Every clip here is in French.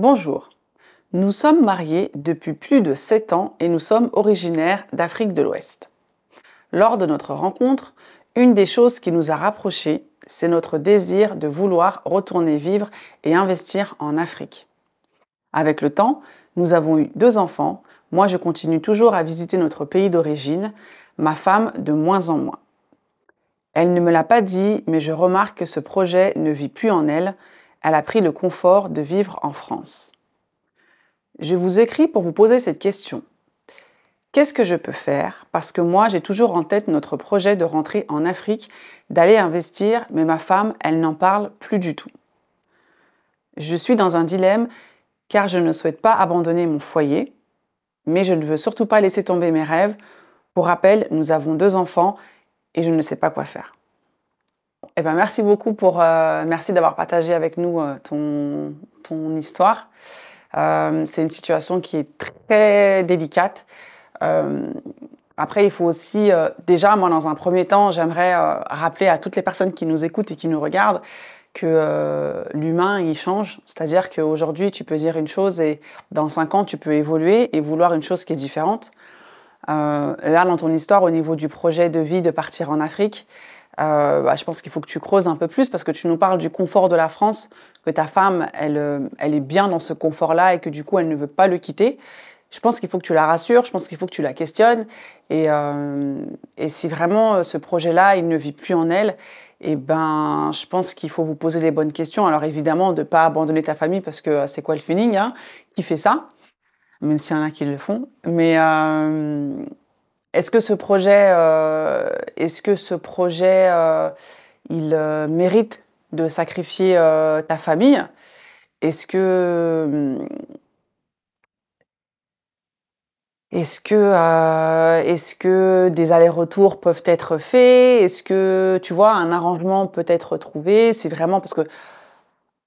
Bonjour, nous sommes mariés depuis plus de 7 ans et nous sommes originaires d'Afrique de l'Ouest. Lors de notre rencontre, une des choses qui nous a rapprochés, c'est notre désir de vouloir retourner vivre et investir en Afrique. Avec le temps, nous avons eu 2 enfants, moi je continue toujours à visiter notre pays d'origine, ma femme de moins en moins. Elle ne me l'a pas dit, mais je remarque que ce projet ne vit plus en elle, elle a pris le confort de vivre en France. Je vous écris pour vous poser cette question. Qu'est-ce que je peux faire? Parce que moi, j'ai toujours en tête notre projet de rentrer en Afrique, d'aller investir, mais ma femme, elle n'en parle plus du tout. Je suis dans un dilemme car je ne souhaite pas abandonner mon foyer, mais je ne veux surtout pas laisser tomber mes rêves. Pour rappel, nous avons 2 enfants et je ne sais pas quoi faire. Eh ben, merci beaucoup merci d'avoir partagé avec nous ton histoire. C'est une situation qui est très délicate. Après, il faut aussi, déjà, moi, dans un premier temps, j'aimerais rappeler à toutes les personnes qui nous écoutent et qui nous regardent que l'humain, il change. C'est-à-dire qu'aujourd'hui, tu peux dire une chose et dans 5 ans, tu peux évoluer et vouloir une chose qui est différente. Là, dans ton histoire, au niveau du projet de vie de partir en Afrique, je pense qu'il faut que tu creuses un peu plus parce que tu nous parles du confort de la France, que ta femme, elle est bien dans ce confort-là et que du coup, elle ne veut pas le quitter. Je pense qu'il faut que tu la rassures, je pense qu'il faut que tu la questionnes. Et si vraiment ce projet-là, il ne vit plus en elle, eh ben, je pense qu'il faut vous poser les bonnes questions. Alors évidemment, de ne pas abandonner ta famille parce que c'est quoi le feeling, hein? Qui fait ça? Même s'il y en a qui le font. Mais est-ce que ce projet, il mérite de sacrifier ta famille? Est-ce que, est-ce que des allers-retours peuvent être faits? Est-ce que, tu vois, un arrangement peut être trouvé? C'est vraiment parce que,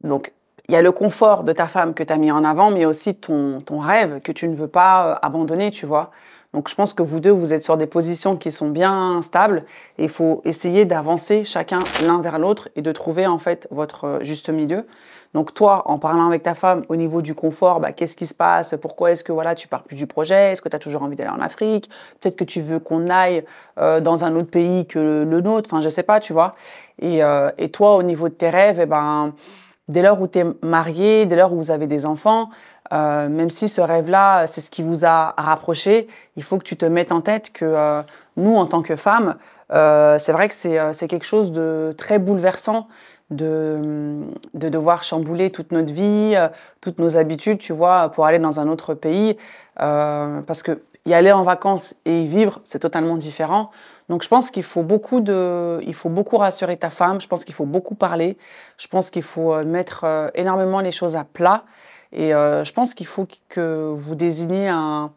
donc, il y a le confort de ta femme que tu as mis en avant, mais il y a aussi ton rêve que tu ne veux pas abandonner, tu vois. Donc, je pense que vous deux, vous êtes sur des positions qui sont bien stables et il faut essayer d'avancer chacun l'un vers l'autre et de trouver, en fait, votre juste milieu. Donc, toi, en parlant avec ta femme au niveau du confort, qu'est-ce qui se passe? Pourquoi est-ce que, voilà, tu pars plus du projet? Est-ce que tu as toujours envie d'aller en Afrique? Peut-être que tu veux qu'on aille dans un autre pays que le nôtre. Enfin, je sais pas, tu vois. Et toi, au niveau de tes rêves, dès lors où tu es marié, dès lors où vous avez des enfants, même si ce rêve-là, c'est ce qui vous a rapproché, il faut que tu te mettes en tête que nous, en tant que femmes, c'est vrai que c'est quelque chose de très bouleversant de devoir chambouler toute notre vie, toutes nos habitudes, tu vois, pour aller dans un autre pays. Parce que y aller en vacances et y vivre, c'est totalement différent. Donc je pense qu'il faut il faut beaucoup rassurer ta femme, je pense qu'il faut beaucoup parler, je pense qu'il faut mettre énormément les choses à plat et je pense qu'il faut que vous désigniez un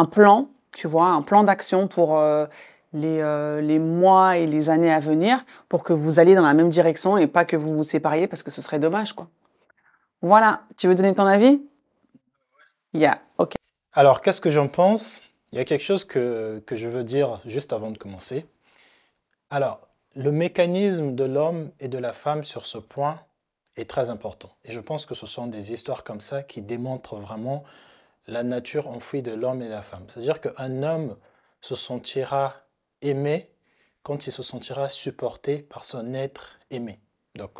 plan, tu vois, un plan d'action pour les mois et les années à venir pour que vous alliez dans la même direction et pas que vous vous sépariez parce que ce serait dommage, quoi. Voilà, tu veux donner ton avis? Yeah, ok. Alors, qu'est-ce que j'en pense? Il y a quelque chose que je veux dire juste avant de commencer. Alors, le mécanisme de l'homme et de la femme sur ce point est très important. Et je pense que ce sont des histoires comme ça qui démontrent vraiment la nature enfouie de l'homme et de la femme. C'est-à-dire qu'un homme se sentira aimé quand il se sentira supporté par son être aimé. Donc,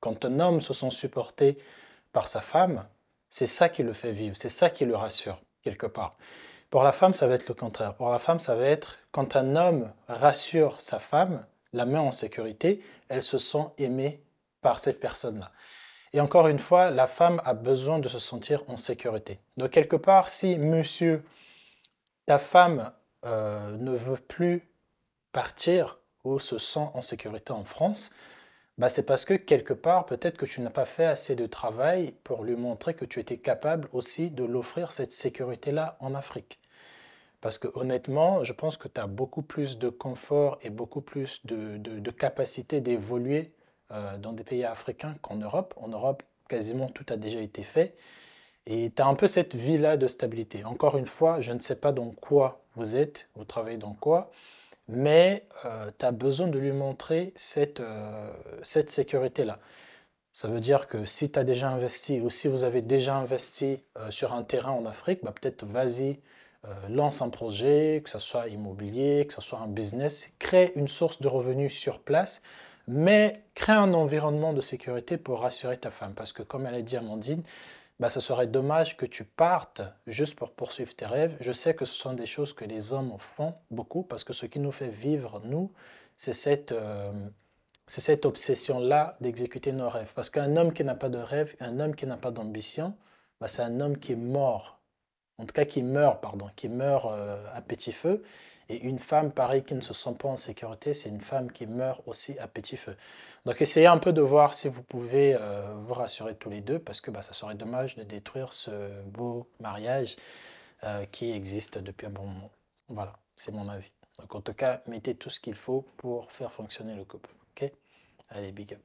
quand un homme se sent supporté par sa femme, c'est ça qui le fait vivre, c'est ça qui le rassure, quelque part. Pour la femme, ça va être le contraire. Pour la femme, ça va être quand un homme rassure sa femme, la met en sécurité, elle se sent aimée par cette personne-là. Et encore une fois, la femme a besoin de se sentir en sécurité. Donc quelque part, si monsieur, ta femme ne veut plus partir ou se sent en sécurité en France, c'est parce que quelque part, peut-être que tu n'as pas fait assez de travail pour lui montrer que tu étais capable aussi de l'offrir cette sécurité-là en Afrique. Parce que honnêtement, je pense que tu as beaucoup plus de confort et beaucoup plus de capacité d'évoluer dans des pays africains qu'en Europe. En Europe, quasiment tout a déjà été fait. Et tu as un peu cette vie-là de stabilité. Encore une fois, je ne sais pas dans quoi vous êtes, vous travaillez dans quoi, mais tu as besoin de lui montrer cette sécurité-là. Ça veut dire que si tu as déjà investi ou si vous avez déjà investi sur un terrain en Afrique, bah, peut-être vas-y, lance un projet, que ce soit immobilier, que ce soit un business, crée une source de revenus sur place, mais crée un environnement de sécurité pour rassurer ta femme. Parce que comme elle a dit Amandine, bah, ce serait dommage que tu partes juste pour poursuivre tes rêves. Je sais que ce sont des choses que les hommes font beaucoup parce que ce qui nous fait vivre, nous, c'est cette obsession-là d'exécuter nos rêves. Parce qu'un homme qui n'a pas de rêve, un homme qui n'a pas d'ambition, bah, c'est un homme qui est mort. En tout cas, qui meurt, pardon, qui meurt à petit feu. Et une femme, pareil, qui ne se sent pas en sécurité, c'est une femme qui meurt aussi à petit feu. Donc, essayez un peu de voir si vous pouvez vous rassurer tous les deux, parce que bah, ça serait dommage de détruire ce beau mariage qui existe depuis un bon moment. Voilà, c'est mon avis. Donc, en tout cas, mettez tout ce qu'il faut pour faire fonctionner le couple. OK? Allez, big up.